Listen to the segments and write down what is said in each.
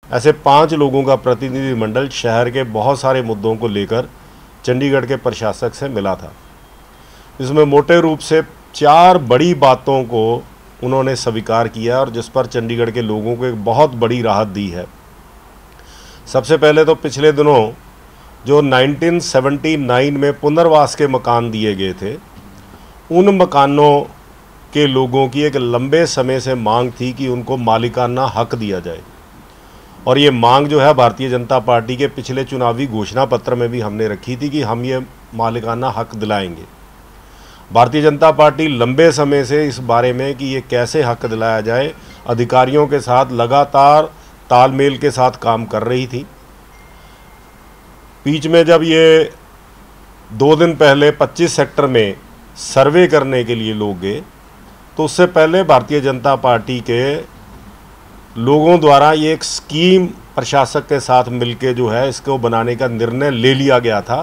ऐसे 5 लोगों का प्रतिनिधिमंडल शहर के बहुत सारे मुद्दों को लेकर चंडीगढ़ के प्रशासक से मिला था। इसमें मोटे रूप से 4 बड़ी बातों को उन्होंने स्वीकार किया और जिस पर चंडीगढ़ के लोगों को एक बहुत बड़ी राहत दी है। सबसे पहले तो पिछले दिनों जो 1979 में पुनर्वास के मकान दिए गए थे, उन मकानों के लोगों की एक लंबे समय से मांग थी कि उनको मालिकाना हक दिया जाए और ये मांग जो है भारतीय जनता पार्टी के पिछले चुनावी घोषणा पत्र में भी हमने रखी थी कि हम ये मालिकाना हक दिलाएंगे। भारतीय जनता पार्टी लंबे समय से इस बारे में कि ये कैसे हक दिलाया जाए अधिकारियों के साथ लगातार तालमेल के साथ काम कर रही थी। बीच में जब ये 2 दिन पहले 25 सेक्टर में सर्वे करने के लिए लोग गए तो उससे पहले भारतीय जनता पार्टी के लोगों द्वारा ये एक स्कीम प्रशासक के साथ मिलके जो है इसको बनाने का निर्णय ले लिया गया था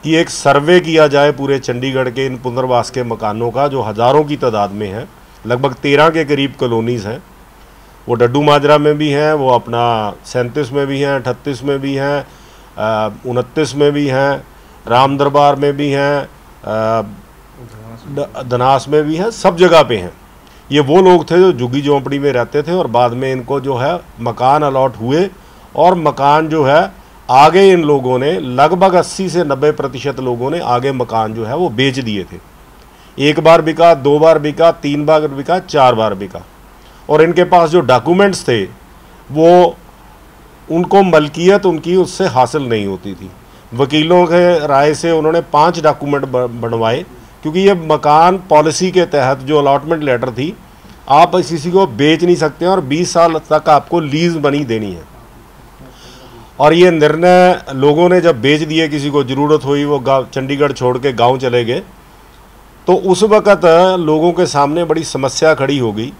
कि एक सर्वे किया जाए पूरे चंडीगढ़ के इन पुनर्वास के मकानों का, जो हज़ारों की तादाद में है। लगभग 13 के करीब कॉलोनीज़ हैं। वो डड्डू माजरा में भी हैं, वो अपना 37 में भी हैं, 38 में भी हैं, 29 में भी हैं, राम दरबार में भी हैं, धनास में भी हैं, सब जगह पे हैं। ये वो लोग थे जो झुग्गी झोंपड़ी में रहते थे और बाद में इनको जो है मकान अलॉट हुए और मकान जो है आगे इन लोगों ने लगभग 80 से 90% लोगों ने आगे मकान जो है वो बेच दिए थे। 1 बार बिका, 2 बार बिका, 3 बार बिका, 4 बार बिका और इनके पास जो डॉक्यूमेंट्स थे वो उनको मलकियत उनकी उससे हासिल नहीं होती थी। वकीलों के राय से उन्होंने 5 डॉक्यूमेंट बनवाए क्योंकि ये मकान पॉलिसी के तहत जो अलॉटमेंट लेटर थी, आप किसी को बेच नहीं सकते हैं और 20 साल तक आपको लीज बनी देनी है। और ये निर्णय लोगों ने जब बेच दिए, किसी को ज़रूरत हुई वो गाँव चंडीगढ़ छोड़ के गाँव चले गए, तो उस वक़्त लोगों के सामने बड़ी समस्या खड़ी हो गई।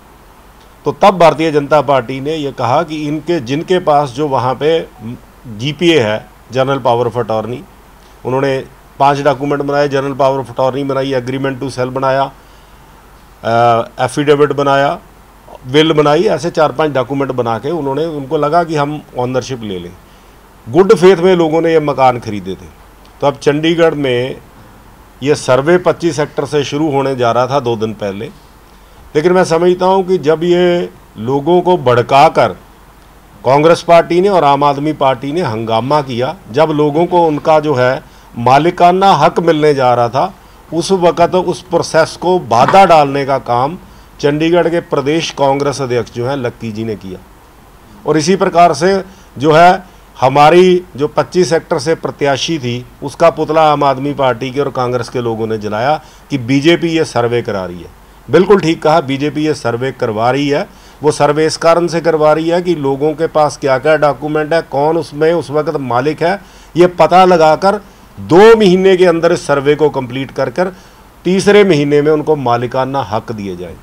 तो तब भारतीय जनता पार्टी ने ये कहा कि इनके जिनके पास जो वहाँ पे जीपीए है, जनरल पावर ऑफ अटॉर्नी, उन्होंने 5 डॉक्यूमेंट बनाए, जनरल पावर ऑफ अटॉर्नी बनाई, एग्रीमेंट टू सेल बनाया, एफिडेविट बनाया, विल बनाई, ऐसे 4-5 डॉक्यूमेंट बना के उन्होंने उनको लगा कि हम ऑनरशिप ले लें। गुड फेथ में लोगों ने ये मकान खरीदे थे। तो अब चंडीगढ़ में ये सर्वे 25 सेक्टर से शुरू होने जा रहा था 2 दिन पहले, लेकिन मैं समझता हूँ कि जब ये लोगों को भड़काकर कांग्रेस पार्टी ने और आम आदमी पार्टी ने हंगामा किया, जब लोगों को उनका जो है मालिकाना हक मिलने जा रहा था, उस वक़्त उस प्रोसेस को बाधा डालने का काम चंडीगढ़ के प्रदेश कांग्रेस अध्यक्ष जो हैं लक्की जी ने किया। और इसी प्रकार से जो है हमारी जो 25 सेक्टर से प्रत्याशी थी उसका पुतला आम आदमी पार्टी के और कांग्रेस के लोगों ने जलाया कि बीजेपी ये सर्वे करा रही है। बिल्कुल ठीक कहा, बीजेपी ये सर्वे करवा रही है। वो सर्वे इस कारण से करवा रही है कि लोगों के पास क्या क्या डॉक्यूमेंट है, कौन उसमें उस वक्त मालिक है, ये पता लगाकर 2 महीने के अंदर इस सर्वे को कंप्लीट कर 3रे महीने में उनको मालिकाना हक दिए जाए।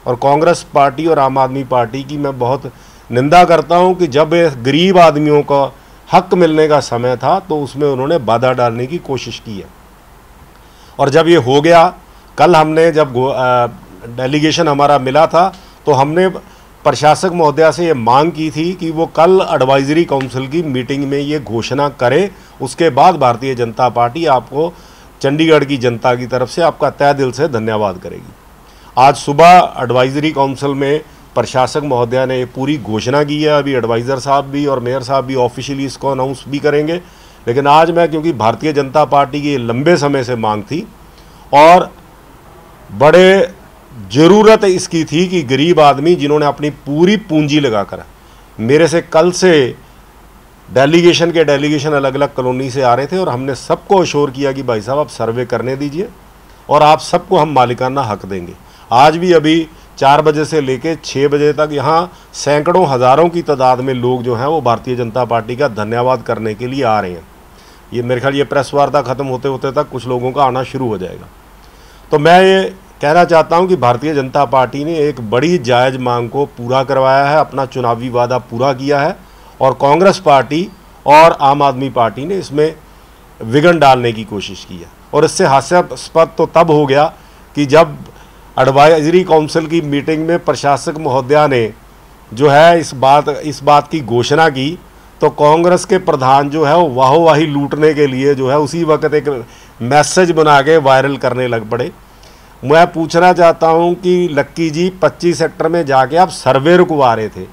और कांग्रेस पार्टी और आम आदमी पार्टी की मैं बहुत निंदा करता हूं कि जब गरीब आदमियों का हक मिलने का समय था तो उसमें उन्होंने बाधा डालने की कोशिश की है। और जब ये हो गया, कल हमने जब डेलीगेशन हमारा मिला था तो हमने प्रशासक महोदया से ये मांग की थी कि वो कल एडवाइजरी काउंसिल की मीटिंग में ये घोषणा करे, उसके बाद भारतीय जनता पार्टी आपको चंडीगढ़ की जनता की तरफ से आपका तहे दिल से धन्यवाद करेगी। आज सुबह एडवाइजरी काउंसिल में प्रशासक महोदया ने पूरी घोषणा की है। अभी एडवाइज़र साहब भी और मेयर साहब भी ऑफिशियली इसको अनाउंस भी करेंगे, लेकिन आज मैं क्योंकि भारतीय जनता पार्टी की लंबे समय से मांग थी और बड़े ज़रूरत इसकी थी कि गरीब आदमी जिन्होंने अपनी पूरी पूंजी लगाकर, मेरे से कल से डेलीगेशन अलग अलग कॉलोनी से आ रहे थे और हमने सबको अश्योर किया कि भाई साहब आप सर्वे करने दीजिए और आप सबको हम मालिकाना हक देंगे। आज भी अभी 4 बजे से लेके 6 बजे तक यहाँ सैकड़ों हज़ारों की तादाद में लोग जो हैं वो भारतीय जनता पार्टी का धन्यवाद करने के लिए आ रहे हैं। ये मेरे ख्याल ये प्रेस वार्ता ख़त्म होते होते तक कुछ लोगों का आना शुरू हो जाएगा। तो मैं ये कहना चाहता हूं कि भारतीय जनता पार्टी ने एक बड़ी जायज़ मांग को पूरा करवाया है, अपना चुनावी वादा पूरा किया है और कांग्रेस पार्टी और आम आदमी पार्टी ने इसमें विघन डालने की कोशिश की है। और इससे हास्यास्पद तो तब हो गया कि जब एडवाइजरी काउंसिल की मीटिंग में प्रशासक महोदया ने जो है इस बात की घोषणा की तो कांग्रेस के प्रधान जो है वो वाहवाही लूटने के लिए जो है उसी वक्त एक मैसेज बना के वायरल करने लग पड़े। मैं पूछना चाहता हूं कि लक्की जी 25 सेक्टर में जाके आप सर्वे रुकवा रहे थे,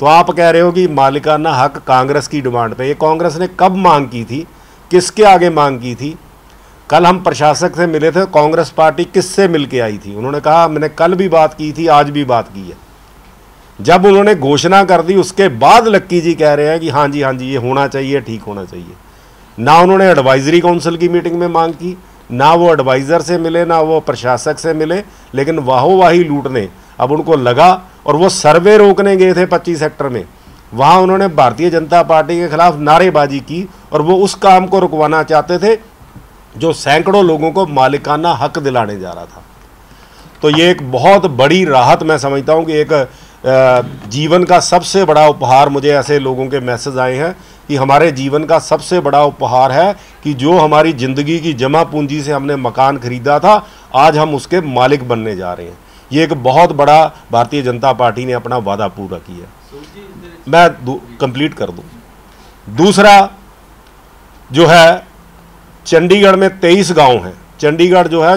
तो आप कह रहे हो कि मालिकाना हक कांग्रेस की डिमांड पे। ये कांग्रेस ने कब मांग की थी, किसके आगे मांग की थी? कल हम प्रशासक से मिले थे, कांग्रेस पार्टी किससे मिल के आई थी? उन्होंने कहा मैंने कल भी बात की थी, आज भी बात की है। जब उन्होंने घोषणा कर दी उसके बाद लक्की जी कह रहे हैं कि हाँ जी ये होना चाहिए, ठीक होना चाहिए। ना उन्होंने एडवाइजरी काउंसिल की मीटिंग में मांग की, ना वो एडवाइज़र से मिले, ना वो प्रशासक से मिले, लेकिन वाही लूटने अब उनको लगा। और वो सर्वे रोकने गए थे 25 सेक्टर में, वहाँ उन्होंने भारतीय जनता पार्टी के खिलाफ नारेबाजी की और वो उस काम को रुकवाना चाहते थे जो सैकड़ों लोगों को मालिकाना हक दिलाने जा रहा था। तो ये एक बहुत बड़ी राहत मैं समझता हूँ कि एक जीवन का सबसे बड़ा उपहार, मुझे ऐसे लोगों के मैसेज आए हैं कि हमारे जीवन का सबसे बड़ा उपहार है कि जो हमारी ज़िंदगी की जमा पूंजी से हमने मकान खरीदा था, आज हम उसके मालिक बनने जा रहे हैं। ये एक बहुत बड़ा भारतीय जनता पार्टी ने अपना वादा पूरा किया। मैं कंप्लीट कर दूं। दूसरा जो है, चंडीगढ़ में 23 गांव हैं। चंडीगढ़ जो है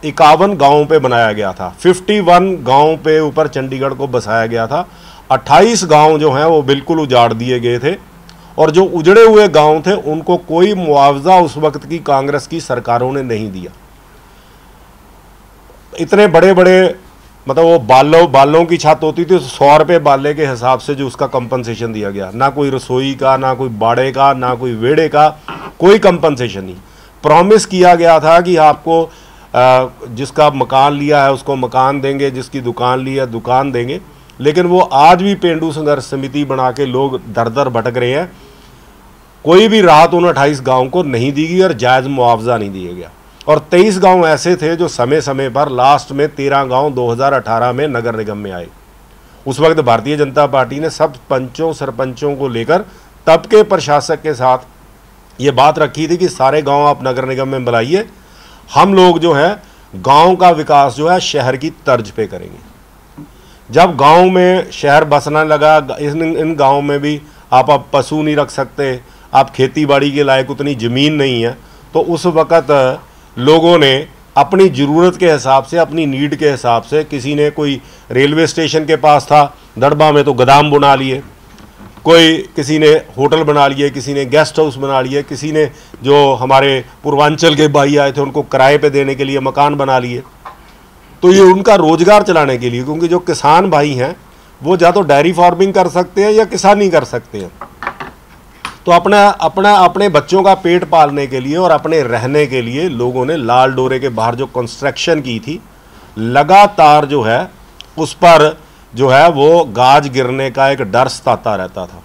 51 गांवों पे बनाया गया था, 51 गांव पे ऊपर चंडीगढ़ को बसाया गया था। 28 गांव जो हैं वो बिल्कुल उजाड़ दिए गए थे और जो उजड़े हुए गांव थे उनको कोई मुआवजा उस वक्त की कांग्रेस की सरकारों ने नहीं दिया। इतने बड़े बड़े मतलब वो बालों की छत होती थी, 100 रुपये बाले के हिसाब से जो उसका कंपनसेशन दिया गया। ना कोई रसोई का, ना कोई बाड़े का, ना कोई वेड़े का, कोई कंपनसेशन नहीं। प्रॉमिस किया गया था कि आपको जिसका मकान लिया है उसको मकान देंगे, जिसकी दुकान ली है दुकान देंगे। लेकिन वो आज भी पेंडू संघर्ष समिति बना के लोग दर दर भटक रहे हैं। कोई भी राहत उन 28 गाँव को नहीं दी गई और जायज़ मुआवजा नहीं दिया गया। और 23 गांव ऐसे थे जो समय समय पर, लास्ट में 13 गांव 2018 में नगर निगम में आए। उस वक्त भारतीय जनता पार्टी ने सब पंचों सरपंचों को लेकर तब के प्रशासक के साथ ये बात रखी थी कि सारे गांव आप नगर निगम में बुलाइए, हम लोग जो है गांव का विकास जो है शहर की तर्ज पे करेंगे। जब गांव में शहर बसना लगा, इन गांव में भी आप पशु नहीं रख सकते, आप खेती बाड़ी के लायक उतनी ज़मीन नहीं है, तो उस वक़्त लोगों ने अपनी ज़रूरत के हिसाब से, अपनी नीड के हिसाब से, किसी ने कोई रेलवे स्टेशन के पास था दड़बा में तो गोदाम बना लिए, किसी ने होटल बना लिए, किसी ने गेस्ट हाउस बना लिए, किसी ने जो हमारे पूर्वांचल के भाई आए थे उनको किराए पे देने के लिए मकान बना लिए। तो ये उनका रोजगार चलाने के लिए, क्योंकि जो किसान भाई हैं वो या तो डेयरी फार्मिंग कर सकते हैं या किसानी कर सकते हैं। तो अपने बच्चों का पेट पालने के लिए और अपने रहने के लिए लोगों ने लाल डोरे के बाहर जो कंस्ट्रक्शन की थी, लगातार जो है उस पर जो है वो गाज गिरने का एक डर सताता रहता था।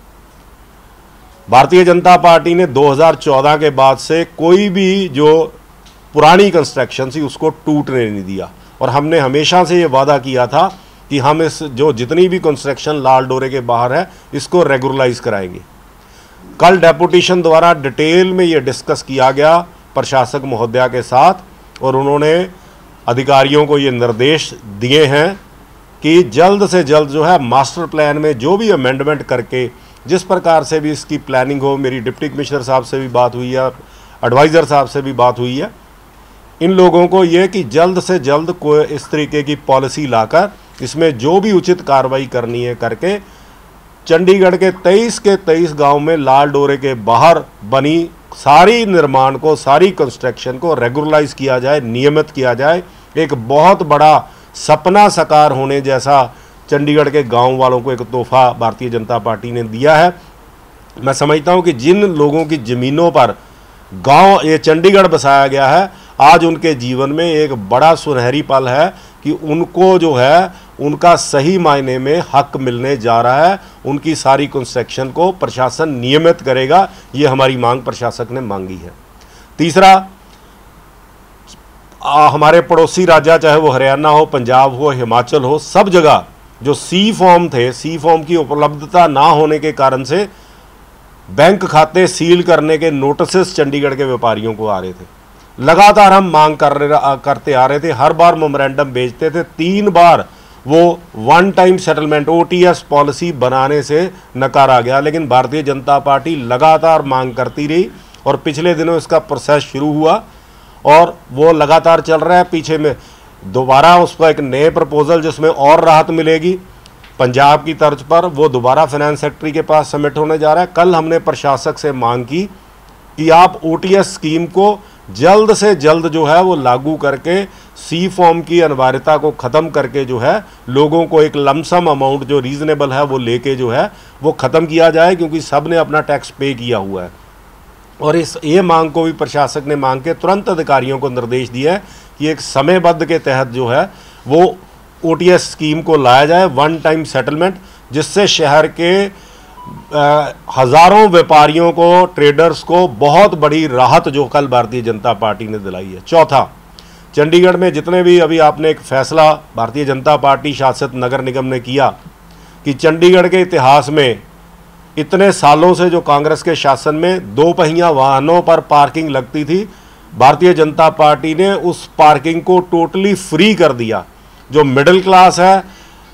भारतीय जनता पार्टी ने 2014 के बाद से कोई भी जो पुरानी कंस्ट्रक्शन थी उसको टूटने नहीं दिया और हमने हमेशा से ये वादा किया था कि हम इस जो जितनी भी कंस्ट्रक्शन लाल डोरे के बाहर है इसको रेगुलराइज कराएंगे। कल डेपुटेशन द्वारा डिटेल में ये डिस्कस किया गया प्रशासक महोदया के साथ और उन्होंने अधिकारियों को ये निर्देश दिए हैं कि जल्द से जल्द जो है मास्टर प्लान में जो भी अमेंडमेंट करके जिस प्रकार से भी इसकी प्लानिंग हो, मेरी डिप्टी कमिश्नर साहब से भी बात हुई है, एडवाइज़र साहब से भी बात हुई है, इन लोगों को ये कि जल्द से जल्द कोई इस तरीके की पॉलिसी लाकर इसमें जो भी उचित कार्रवाई करनी है करके चंडीगढ़ के 23 गांव में लाल डोरे के बाहर बनी सारी निर्माण को, सारी कंस्ट्रक्शन को रेगुलराइज किया जाए, नियमित किया जाए। एक बहुत बड़ा सपना साकार होने जैसा चंडीगढ़ के गांव वालों को एक तोहफा भारतीय जनता पार्टी ने दिया है। मैं समझता हूं कि जिन लोगों की ज़मीनों पर गांव ये चंडीगढ़ बसाया गया है, आज उनके जीवन में एक बड़ा सुनहरी पल है कि उनको जो है उनका सही मायने में हक मिलने जा रहा है। उनकी सारी कंस्ट्रक्शन को प्रशासन नियमित करेगा, ये हमारी मांग प्रशासक ने मांगी है। तीसरा, हमारे पड़ोसी राज्य चाहे वो हरियाणा हो, पंजाब हो, हिमाचल हो, सब जगह जो सी फॉर्म थे, सी फॉर्म की उपलब्धता ना होने के कारण से बैंक खाते सील करने के नोटिस चंडीगढ़ के व्यापारियों को आ रहे थे। लगातार हम मांग करते आ रहे थे, हर बार मेमोरेंडम भेजते थे, 3 बार वो one time settlement OTS policy बनाने से नकारा गया। लेकिन भारतीय जनता पार्टी लगातार मांग करती रही और पिछले दिनों इसका प्रोसेस शुरू हुआ और वो लगातार चल रहा है। पीछे में दोबारा उस पर एक नए प्रपोजल जिसमें और राहत मिलेगी पंजाब की तर्ज पर, वो दोबारा फाइनेंस सेक्रेटरी के पास सबमिट होने जा रहा है। कल हमने प्रशासक से मांग की कि आप OTS स्कीम को जल्द से जल्द जो है वो लागू करके C फॉर्म की अनिवार्यता को ख़त्म करके जो है लोगों को एक लमसम अमाउंट जो रीज़नेबल है वो लेके जो है वो ख़त्म किया जाए, क्योंकि सब ने अपना टैक्स पे किया हुआ है। और ये मांग को भी प्रशासक ने मांग के तुरंत अधिकारियों को निर्देश दिया है कि एक समयबद्ध के तहत जो है वो OTS स्कीम को लाया जाए, वन टाइम सेटलमेंट, जिससे शहर के हज़ारों व्यापारियों को, ट्रेडर्स को बहुत बड़ी राहत जो कल भारतीय जनता पार्टी ने दिलाई है। चौथा, चंडीगढ़ में जितने भी अभी आपने एक फैसला भारतीय जनता पार्टी शासित नगर निगम ने किया कि चंडीगढ़ के इतिहास में इतने सालों से जो कांग्रेस के शासन में 2 पहिया वाहनों पर पार्किंग लगती थी, भारतीय जनता पार्टी ने उस पार्किंग को टोटली फ्री कर दिया। जो मिडिल क्लास है,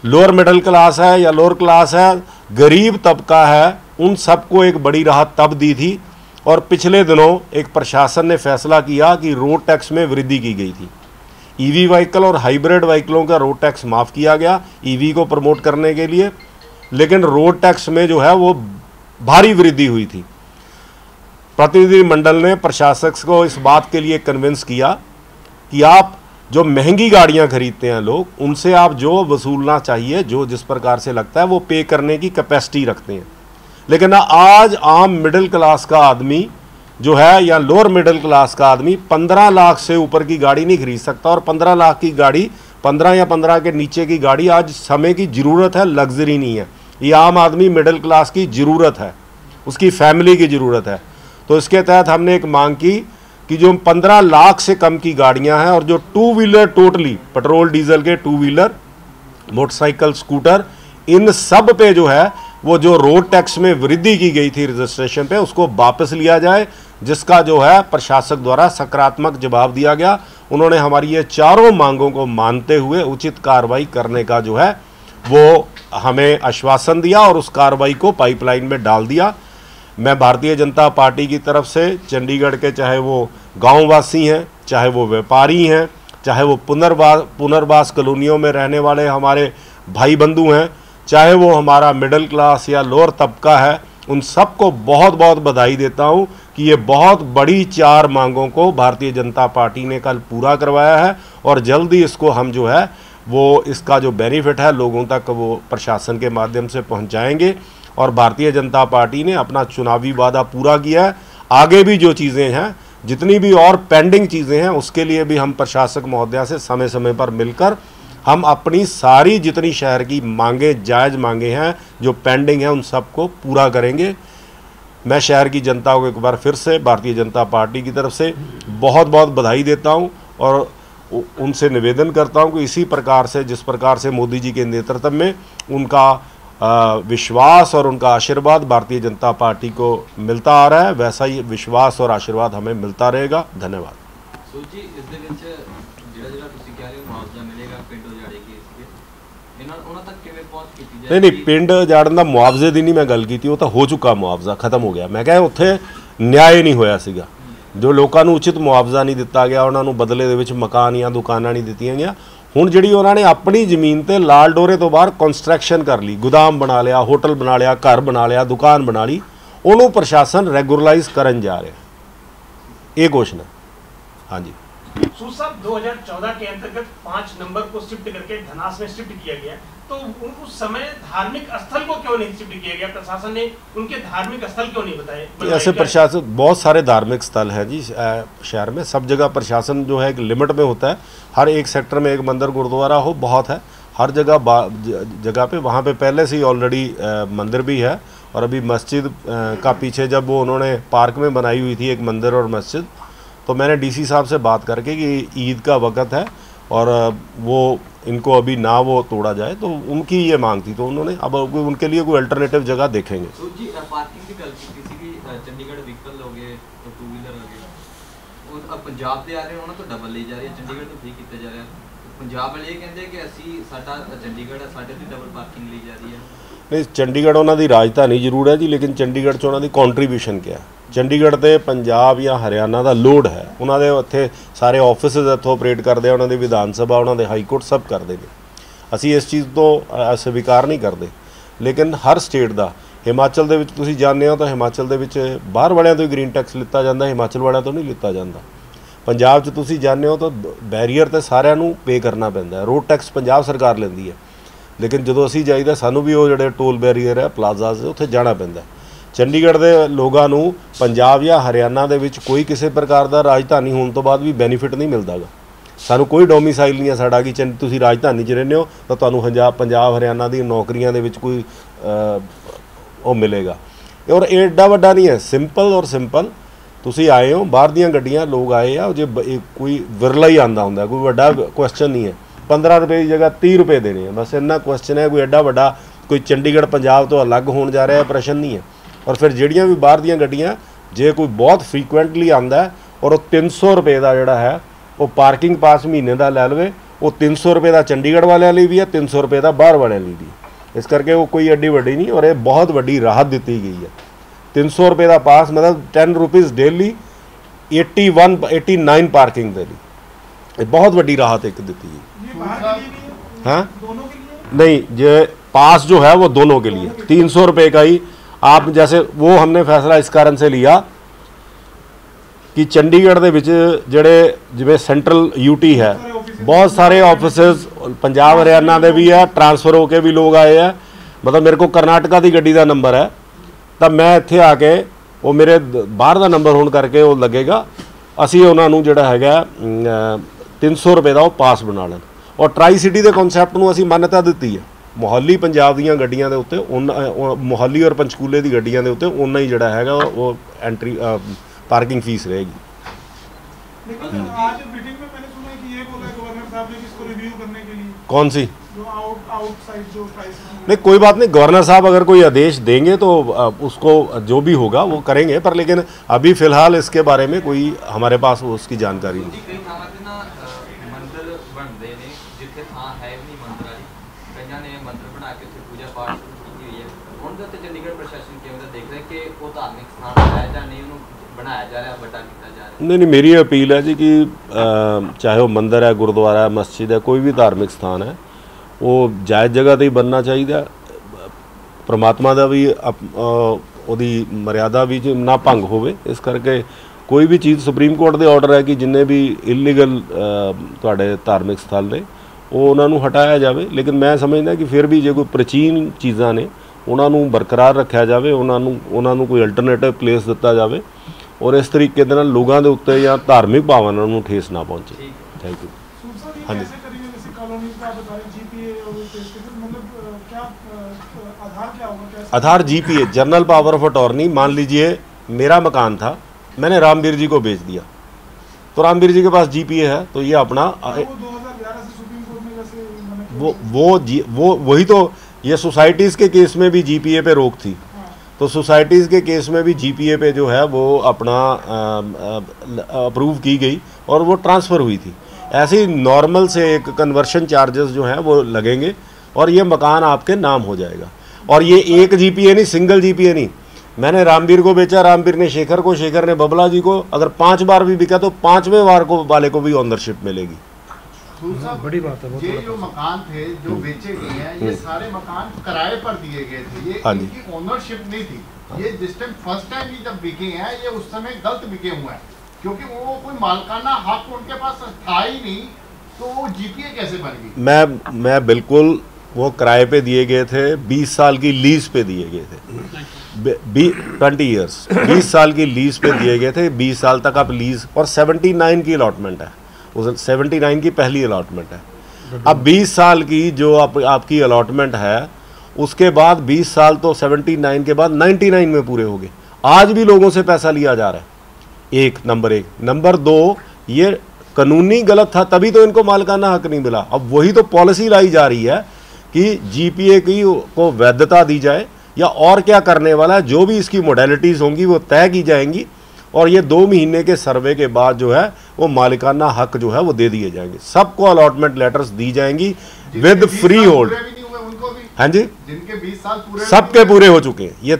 लोअर मिडिल क्लास है या लोअर क्लास है, गरीब तबका है, उन सबको एक बड़ी राहत तब दी थी। और पिछले दिनों एक प्रशासन ने फैसला किया कि रोड टैक्स में वृद्धि की गई थी। EV व्हीकल और हाइब्रिड व्हीकलों का रोड टैक्स माफ़ किया गया EV को प्रमोट करने के लिए, लेकिन रोड टैक्स में जो है वो भारी वृद्धि हुई थी। प्रतिनिधिमंडल ने प्रशासक को इस बात के लिए कन्विंस किया कि आप जो महंगी गाड़ियां खरीदते हैं लोग, उनसे आप जो वसूलना चाहिए, जो जिस प्रकार से लगता है वो पे करने की कैपेसिटी रखते हैं। लेकिन आज आम मिडिल क्लास का आदमी जो है या लोअर मिडिल क्लास का आदमी 15 लाख से ऊपर की गाड़ी नहीं खरीद सकता। और 15 लाख की गाड़ी, 15 या 15 के नीचे की गाड़ी आज समय की ज़रूरत है, लग्जरी नहीं है। ये आम आदमी मिडिल क्लास की ज़रूरत है, उसकी फैमिली की ज़रूरत है। तो इसके तहत हमने एक मांग की कि जो 15 लाख से कम की गाड़ियां हैं और जो 2 व्हीलर, टोटली पेट्रोल डीजल के 2 व्हीलर, मोटरसाइकिल, स्कूटर, इन सब पे जो है वो जो रोड टैक्स में वृद्धि की गई थी रजिस्ट्रेशन पे, उसको वापस लिया जाए, जिसका जो है प्रशासक द्वारा सकारात्मक जवाब दिया गया। उन्होंने हमारी ये चारों मांगों को मानते हुए उचित कार्रवाई करने का जो है वो हमें आश्वासन दिया और उस कार्रवाई को पाइपलाइन में डाल दिया। मैं भारतीय जनता पार्टी की तरफ से चंडीगढ़ के, चाहे वो गांववासी हैं, चाहे वो व्यापारी हैं, चाहे वो पुनर्वास कॉलोनियों में रहने वाले हमारे भाई बंधु हैं, चाहे वो हमारा मिडिल क्लास या लोअर तबका है, उन सबको बहुत बहुत बधाई देता हूं कि ये बहुत बड़ी 4 मांगों को भारतीय जनता पार्टी ने कल पूरा करवाया है। और जल्दी इसको हम जो है वो इसका जो बेनिफिट है लोगों तक वो प्रशासन के माध्यम से पहुंचाएंगे। और भारतीय जनता पार्टी ने अपना चुनावी वादा पूरा किया है। आगे भी जो चीज़ें हैं, जितनी भी और पेंडिंग चीज़ें हैं, उसके लिए भी हम प्रशासक महोदया से समय समय पर मिलकर हम अपनी सारी जितनी शहर की मांगे, जायज़ मांगे हैं जो पेंडिंग हैं, उन सबको पूरा करेंगे। मैं शहर की जनता को एक बार फिर से भारतीय जनता पार्टी की तरफ से बहुत बहुत बधाई देता हूं और उनसे निवेदन करता हूं कि इसी प्रकार से, जिस प्रकार से मोदी जी के नेतृत्व में उनका विश्वास और उनका आशीर्वाद भारतीय जनता पार्टी को मिलता आ रहा है, वैसा ही विश्वास और आशीर्वाद हमें मिलता रहेगा। धन्यवाद। नहीं, पिंड उजाड़न का मुआवजे की नहीं मैं गल की, वो तो हो चुका, मुआवजा खत्म हो गया। मैं कहा उत्थे न्याय नहीं होया सीगा, जो लोगों को उचित मुआवजा नहीं दिता गया, उन्होंने बदले दे विच मकान या दुकानां नहीं दित्तियां गईयां। हुण जिहड़ी उन्होंने अपनी जमीन ते लाल डोरे तो बाहर कंस्ट्रक्शन कर ली, गोदाम बना लिया, होटल बना लिया, घर बना लिया, दुकान बना ली, उन्होंने प्रशासन रेगुलराइज करन जा रहा है। ये घोषणा। हाँ जी, सूद साहब 2014 के अंतर्गत 5 नंबर को शिफ्ट करके धनास में शिफ्ट किया गया, तो उस समय धार्मिक स्थल को क्यों नहीं शिफ्ट किया गया? प्रशासन ने उनके धार्मिक स्थल क्यों नहीं बताए? ऐसे प्रशासन बहुत सारे धार्मिक स्थल हैं जी शहर में, सब जगह प्रशासन जो है एक लिमिट में होता है। हर एक सेक्टर में एक मंदिर गुरुद्वारा हो बहुत है, हर जगह पे वहाँ पे पहले से ही ऑलरेडी मंदिर भी है। और अभी मस्जिद का पीछे जब वो उन्होंने पार्क में बनाई हुई थी एक मंदिर और मस्जिद, तो मैंने डीसी साहब से बात करके कि ईद का वक़्त है और वो इनको अभी ना वो तोड़ा जाए, तो उनकी ये मांग थी, तो उन्होंने अब उनके लिए कोई अल्टरनेटिव जगह देखेंगे। तो जी पार्किंग की गल किसी की चंडीगढ़ व्हीकल हो गए तो 2 व्हीलर हो गए, और अब पंजाब दे आ रहे हो ना तो डबल ले जा रहे हैं, चंडीगढ़ तो फ्री किया जा रहा है, ਪੰਜਾਬ ਵਾਲੇ ਇਹ ਕਹਿੰਦੇ ਕਿ ਅਸੀਂ ਸਾਡਾ ਚੰਡੀਗੜ੍ਹ ਹੈ, ਸਾਡੇ ਤੇ ਡਬਲ ਪਾਰਕਿੰਗ ਲਈ ਜਾ ਰਹੀ ਹੈ। ਨਹੀਂ, ਚੰਡੀਗੜ੍ਹ ਉਹਨਾਂ ਦੀ ਰਾਜਧਾਨੀ ਜ਼ਰੂਰ ਹੈ ਜੀ, ਲੇਕਿਨ ਚੰਡੀਗੜ੍ਹ 'ਚ ਉਹਨਾਂ ਦੀ ਕੰਟਰੀਬਿਊਸ਼ਨ ਕਿਆ ਹੈ? ਚੰਡੀਗੜ੍ਹ ਤੇ ਪੰਜਾਬ ਜਾਂ ਹਰਿਆਣਾ ਦਾ ਲੋਡ ਹੈ। ਉਹਨਾਂ ਦੇ ਉੱਥੇ ਸਾਰੇ ਆਫਿਸਿਸ ਇੱਥੋਂ ਆਪਰੇਟ ਕਰਦੇ ਆ, ਉਹਨਾਂ ਦੀ ਵਿਧਾਨ ਸਭਾ, ਉਹਨਾਂ ਦੇ ਹਾਈ ਕੋਰਟ ਸਭ ਕਰਦੇ ਨੇ। ਅਸੀਂ ਇਸ ਚੀਜ਼ ਤੋਂ ਸਵੀਕਾਰ ਨਹੀਂ ਕਰਦੇ। ਲੇਕਿਨ ਹਰ ਸਟੇਟ ਦਾ, ਹਿਮਾਚਲ ਦੇ ਵਿੱਚ ਤੁਸੀਂ ਜਾਣਦੇ ਹੋ ਤਾਂ ਹਿਮਾਚਲ ਦੇ ਵਿੱਚ ਬਾਹਰ ਵਾਲਿਆਂ ਤੋਂ ਹੀ ਗ੍ਰੀਨ ਟੈਕਸ ਲਿੱਤਾ ਜਾਂਦਾ, ਹਿਮਾਚਲ ਵਾਲਿਆਂ ਤੋਂ ਨਹੀਂ ਲਿੱਤਾ ਜਾਂਦਾ। ਪੰਜਾਬ 'ਚ ਤੁਸੀਂ ਜਾਣਦੇ ਹੋ ਤਾਂ ਬੈਰੀਅਰ ਤੇ ਸਾਰਿਆਂ ਨੂੰ ਪੇ ਕਰਨਾ ਪੈਂਦਾ। ਰੋਡ ਟੈਕਸ ਪੰਜਾਬ ਸਰਕਾਰ ਲੈਂਦੀ ਹੈ, ਲੇਕਿਨ ਜਦੋਂ ਅਸੀਂ ਜਾਈਦਾ ਸਾਨੂੰ ਵੀ ਉਹ ਜਿਹੜੇ ਟੋਲ ਬੈਰੀਅਰ ਹੈ ਪਲਾਜ਼ਾਜ਼ ਉੱਥੇ ਜਾਣਾ ਪੈਂਦਾ। ਚੰਡੀਗੜ੍ਹ ਦੇ ਲੋਕਾਂ ਨੂੰ ਪੰਜਾਬ ਜਾਂ ਹਰਿਆਣਾ ਦੇ ਵਿੱਚ ਕੋਈ ਕਿਸੇ ਪ੍ਰਕਾਰ ਦਾ ਰਾਜਧਾਨੀ ਹੋਣ ਤੋਂ ਬਾਅਦ ਵੀ ਬੈਨੀਫਿਟ ਨਹੀਂ ਮਿਲਦਾ ਗਾ। ਸਾਨੂੰ ਕੋਈ ਡੋਮੀਸਾਈਲ ਨਹੀਂ ਹੈ ਸਾਡਾ ਕਿ ਤੁਸੀਂ ਰਾਜਧਾਨੀ 'ਚ ਰਹਿੰਦੇ ਹੋ ਤਾਂ ਤੁਹਾਨੂੰ ਪੰਜਾਬ ਹਰਿਆਣਾ ਦੀ ਨੌਕਰੀਆਂ ਦੇ ਵਿੱਚ ਕੋਈ ਉਹ ਮਿਲੇਗਾ। ਔਰ ਇਹ ਐਡਾ ਵੱਡਾ ਨਹੀਂ ਹੈ, ਸਿੰਪਲ ਔਰ ਸਿੰਪਲ ਤੁਸੀਂ ਆਏ ਹੋ, ਬਾਹਰ ਦੀਆਂ ਗੱਡੀਆਂ ਲੋਕ ਆਏ ਆ, ਜੇ ਕੋਈ ਵਿਰਲਾ ਹੀ ਆਉਂਦਾ ਹੁੰਦਾ, ਕੋਈ ਵੱਡਾ ਕੁਐਸਚਨ ਨਹੀਂ ਹੈ। 15 ਰੁਪਏ ਦੀ ਜਗ੍ਹਾ 30 ਰੁਪਏ ਦੇਣੇ ਆ, ਬਸ ਇੰਨਾ ਕੁਐਸਚਨ ਹੈ। ਕੋਈ ਐਡਾ ਵੱਡਾ ਕੋਈ ਚੰਡੀਗੜ੍ਹ ਪੰਜਾਬ ਤੋਂ ਅਲੱਗ ਹੋਣ ਜਾ ਰਿਹਾ ਪ੍ਰਸ਼ਨ ਨਹੀਂ ਹੈ। ਔਰ ਫਿਰ ਜਿਹੜੀਆਂ ਵੀ ਬਾਹਰ ਦੀਆਂ ਗੱਡੀਆਂ ਜੇ ਕੋਈ ਬਹੁਤ ਫਰੀਕੁਐਂਟਲੀ ਆਉਂਦਾ ਔਰ ਉਹ 300 ਰੁਪਏ ਦਾ ਜਿਹੜਾ ਹੈ ਉਹ ਪਾਰਕਿੰਗ ਪਾਸ ਮਹੀਨੇ ਦਾ ਲੈ ਲਵੇ, ਉਹ 300 ਰੁਪਏ ਦਾ ਚੰਡੀਗੜ੍ਹ ਵਾਲਿਆਂ ਲਈ ਵੀ ਹੈ, 300 ਰੁਪਏ ਦਾ ਬਾਹਰ ਵਾਲਿਆਂ ਲਈ ਵੀ। ਇਸ ਕਰਕੇ ਉਹ ਕੋਈ ਐਡੀ ਵੱਡੀ ਨਹੀਂ, ਔਰ ਇਹ ਬਹੁਤ ਵੱਡੀ ਰਾਹਤ ਦਿੱਤੀ ਗਈ ਹੈ। 300 ਰੁਪਏ ਦਾ ਪਾਸ ਮਤਲਬ 10 ਰੁਪੀਜ਼ ਡੇਲੀ, 89 ਪਾਰਕਿੰਗ ਦੇ ਲਈ, ਇਹ ਬਹੁਤ ਵੱਡੀ राहत एक देती है। हाँ नहीं, ये पास जो है वो दोनों के लिए 300 रुपये का ही। आप जैसे वो हमने फैसला इस कारण से लिया कि चंडीगढ़ ਦੇ ਵਿੱਚ ਜਿਹੜੇ ਜਿਵੇਂ ਸੈਂਟਰਲ यूटी है, बहुत सारे ऑफिसेस पंजाब हरियाणा ਦੇ भी है, ट्रांसफर होके भी लोग आए हैं। मतलब मेरे को कर्नाटका ਦੀ ਗੱਡੀ ਦਾ ਨੰਬਰ है ਤਾਂ ਮੈਂ ਇੱਥੇ ਆ ਕੇ ਉਹ ਮੇਰੇ ਬਾਹਰ ਦਾ ਨੰਬਰ ਹੋਣ ਕਰਕੇ ਉਹ ਲੱਗੇਗਾ। ਅਸੀਂ ਉਹਨਾਂ ਨੂੰ ਜਿਹੜਾ ਹੈਗਾ 300 ਰੁਪਏ ਦਾ ਉਹ ਪਾਸ ਬਣਾ ਲੈਣ। ਔਰ ਟਰਾਈ ਸਿਟੀ ਦੇ ਕਨਸੈਪਟ ਨੂੰ ਅਸੀਂ ਮਾਨਤਾ ਦਿੱਤੀ ਹੈ। ਮੋਹਾਲੀ ਪੰਜਾਬ ਦੀਆਂ ਗੱਡੀਆਂ ਦੇ ਉੱਤੇ ਮੋਹਾਲੀ ਔਰ ਪੰਚਕੂਲੇ ਦੀ ਗੱਡੀਆਂ ਦੇ ਉੱਤੇ ਉਨਾ ਹੀ ਜਿਹੜਾ ਹੈਗਾ ਉਹ ਐਂਟਰੀ पार्किंग फीस रहेगी। लेकिन आज मीटिंग में मैंने सुना कि ये बोला गवर्नर साहब ने कि इसको रिव्यू करने के लिए। कौन सी? जो आउटसाइड जो प्राइस। नहीं, कोई बात नहीं, गवर्नर साहब अगर कोई आदेश देंगे तो उसको जो भी होगा वो करेंगे, पर लेकिन अभी फिलहाल इसके बारे में कोई हमारे पास उसकी जानकारी नहीं। कई ਥਾਵਾਂ ਤੇ ਨਾ ਮੰਦਿਰ ਬਣਦੇ ਨੇ ਜਿੱਥੇ ਥਾਂ ਹੈ ਵੀ ਨਹੀਂ ਮੰਦਿਰ ਵਾਲੀ, ਕਈਆਂ ਨੇ ਮੰਦਿਰ ਬਣਾ ਕੇ ਉੱਥੇ ਪੂਜਾ ਪਾਠ ਕੀਤੀ ਹੋਈ ਹੈ। ਹੁਣ ਤਾਂ ਚੰਡੀਗੜ੍ਹ ਪ੍ਰਸ਼ਾਸਨ ਕਿਵੇਂ ਦਾ ਦੇਖ ਰਿਹਾ ਕਿ ਉਹ ਧਾਰਮਿਕ ਸਥਾਨ ਹੈ ਜਾਂ ਨਹੀਂ, ਉਹਨੂੰ ਬਣਾਇਆ ਜਾ ਰਿਹਾ, ਵੱਡਾ ਕੀਤਾ ਜਾ ਰਿਹਾ? नहीं, मेरी अपील है जी कि चाहे वो मंदिर है, गुरुद्वारा है, मस्जिद है, कोई भी धार्मिक स्थान है वो जायज़ जगह ਤੇ ਹੀ बनना ਚਾਹੀਦਾ। परमात्मा ਦਾ ਵੀ ਉਹਦੀ ਮਰਿਆਦਾ ਵੀ ਨਾ ਭੰਗ ਹੋਵੇ। ਇਸ ਕਰਕੇ ਕੋਈ ਵੀ ਚੀਜ਼ ਸੁਪਰੀਮ ਕੋਰਟ ਦੇ ਆਰਡਰ ਹੈ ਕਿ ਜਿੰਨੇ ਵੀ ਇਲੀਗਲ ਤੁਹਾਡੇ ਧਾਰਮਿਕ ਸਥਲ ਨੇ ਉਹ ਉਹਨਾਂ ਨੂੰ ਹਟਾਇਆ ਜਾਵੇ। ਲੇਕਿਨ ਮੈਂ ਸਮਝਦਾ ਕਿ ਫਿਰ ਵੀ ਜੇ ਕੋਈ ਪ੍ਰਾਚੀਨ ਚੀਜ਼ਾਂ ਨੇ ਉਹਨਾਂ ਨੂੰ ਬਰਕਰਾਰ ਰੱਖਿਆ ਜਾਵੇ, ਉਹਨਾਂ ਨੂੰ ਕੋਈ ਅਲਟਰਨੇਟਿਵ ਪਲੇਸ ਦਿੱਤਾ ਜਾਵੇ ਔਰ ਇਸ ਤਰੀਕੇ ਦੇ ਨਾਲ ਲੋਕਾਂ ਦੇ ਉੱਤੇ ਜਾਂ ਧਾਰਮਿਕ ਭਾਵਨਾ ਨੂੰ ਠੇਸ ਨਾ ਪਹੁੰਚੇ। Thank you. हाँ जी, Aadhaar GPA general power of attorney. मान लीजिए मेरा मकान था, मैंने रामवीर जी को बेच दिया तो रामवीर जी के पास जीपीए है तो ये अपना वो वही तो ये सोसाइटीज़ के केस में भी जीपीए पे रोक थी, तो सोसाइटीज़ के केस में भी जीपीए पे जो है वो अपना अप्रूव की गई और वो ट्रांसफ़र हुई थी। ऐसे ही नॉर्मल से एक कन्वर्शन चार्जेस जो हैं वो लगेंगे और ये मकान आपके नाम हो जाएगा। और ये एक जीपीए नहीं, सिंगल जीपीए नहीं। मैंने रामवीर को बेचा, रामवीर ने शेखर को, शेखर ने बबला जी को, अगर 5 बार भी बिका तो 5वें बार को वाले को भी ऑनरशिप मिलेगी। बड़ी बात है। ये जो मकान थे जो बेचे गए हैं ये सारे मकान किराए पर दिए गए थे, ये इनकी ओनरशिप नहीं थी। ये जिस टाइम फर्स्ट टाइम ये जब बिके हैं ये उस समय गलत बिके हुए हैं क्योंकि वो कोई मालकाना हक उनके पास था ही नहीं, तो वो जीपीए कैसे बन गई? मैं बिल्कुल वो किराए पे दिए गए थे, 20 साल की लीज पे दिए गए थे, 20 ईयर्स 20 साल की लीज पे दिए गए थे। 20 साल तक आप लीज, और 79 की अलॉटमेंट है, उस 79 की पहली अलॉटमेंट है। अब 20 साल की जो आपकी अलॉटमेंट है उसके बाद 20 साल तो 79 के बाद 99 में पूरे हो गए। आज भी लोगों से पैसा लिया जा रहा है। नंबर 1। नंबर 2, ये कानूनी गलत था, तभी तो इनको मालिकाना हक नहीं मिला। अब वही तो पॉलिसी लाई जा रही है कि जीपीए की को वैधता दी जाए या और क्या करने वाला है, जो भी इसकी मोडेलिटीज़ होंगी वो तय की जाएंगी और ये 2 महीने के सर्वे के बाद जो है वो मालिकाना हक जो है वो दे दिए जाएंगे। सबको अलॉटमेंट लेटर्स दी जाएंगी विद फ्री होल्ड। हाँ जी, जिनके 20 साल पूरे सबके पूरे हो चुके हैं। ये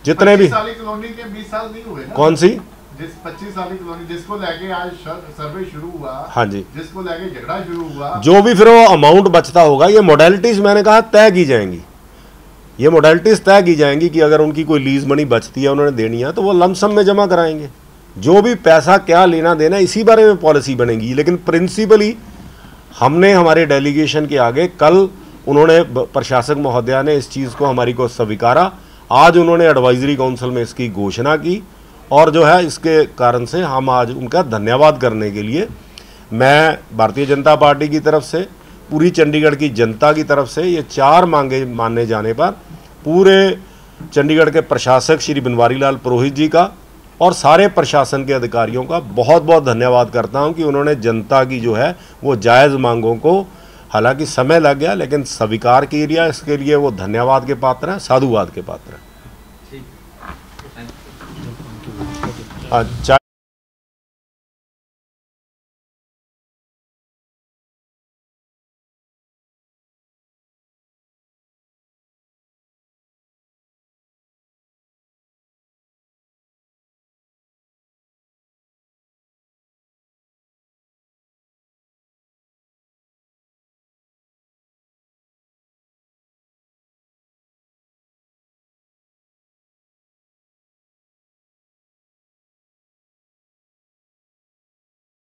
जितने भी कॉलोनी के 20 साल नहीं हुए ना? कौन सी? जिस 25 साल की कॉलोनी जिसको लेके आज सर्वे शुरू हुआ, हाँ जी, जिसको लेके झगड़ा शुरू हुआ, जो भी फिर वो अमाउंट बचता होगा, ये मोडेलिटीज मैंने कहा तय की जाएंगी। ये मोडेलिटीज तय की जाएंगी कि अगर उनकी कोई लीज मनी बचती है उन्होंने देनी है तो वो लमसम में जमा कराएंगे। जो भी पैसा क्या लेना देना इसी बारे में पॉलिसी बनेगी। लेकिन प्रिंसिपली हमने हमारे डेलीगेशन के आगे कल उन्होंने प्रशासक महोदया ने इस चीज़ को हमारी को स्वीकारा। आज उन्होंने एडवाइजरी काउंसिल में इसकी घोषणा की और जो है इसके कारण से हम आज उनका धन्यवाद करने के लिए मैं भारतीय जनता पार्टी की तरफ से, पूरी चंडीगढ़ की जनता की तरफ से ये 4 मांगे मानने जाने पर पूरे चंडीगढ़ के प्रशासक श्री बनवारी लाल पुरोहित जी का और सारे प्रशासन के अधिकारियों का बहुत बहुत धन्यवाद करता हूं कि उन्होंने जनता की जो है वो जायज़ मांगों को, हालांकि समय लग गया लेकिन स्वीकार किया। इसके लिए वो धन्यवाद के पात्र हैं, साधुवाद के पात्र हैं।